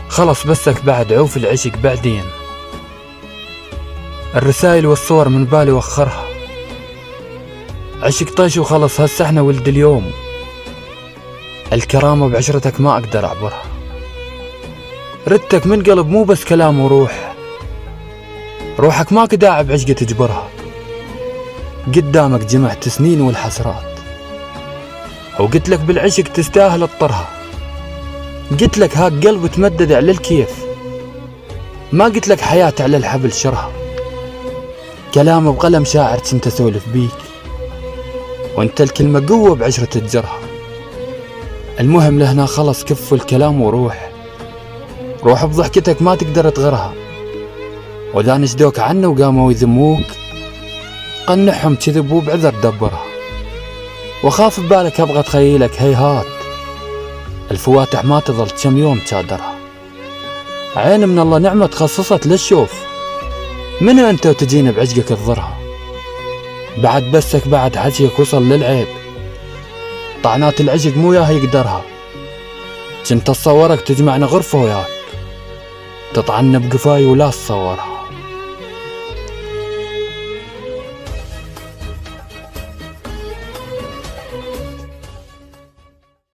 خلاص بسك بعد عوف العشق بعدين. الرسايل والصور من بالي وخرها، عشق طيش وخلص هسه احنا ولد اليوم. الكرامة بعشرتك ما اقدر اعبرها، ردتك من قلب مو بس كلام وروح، روحك ماك داعي بعشقة تجبرها. قدامك جمعت سنين والحسرات، وقلت لك بالعشق تستاهل اضطرها. قلت لك هاك قلب تمدد على الكيف، ما قلت لك حياة على الحبل شرها. كلام بقلم شاعر كنت اسولف بيك، وانت الكلمة قوة بعشرة تجرها. المهم لهنا خلص كف الكلام وروح، روح بضحكتك ما تقدر تغرها. وإذا نشدوك عنه وقاموا يذموك، قنعهم كذب وبعذر دبرها. وخاف ببالك ابغى تخيلك هيهات، الفواتح ما تظل كم يوم تشادرها. عين من الله نعمة تخصصت للشوف، منو انت وتجينا بعشقك تضرها. بعد بسك بعد حجيك وصل للعيب، طعنات العشق مو ياه يقدرها. كنت اتصورك تجمعنا غرفة وياك، تطعنا بقفاي ولا تصورها.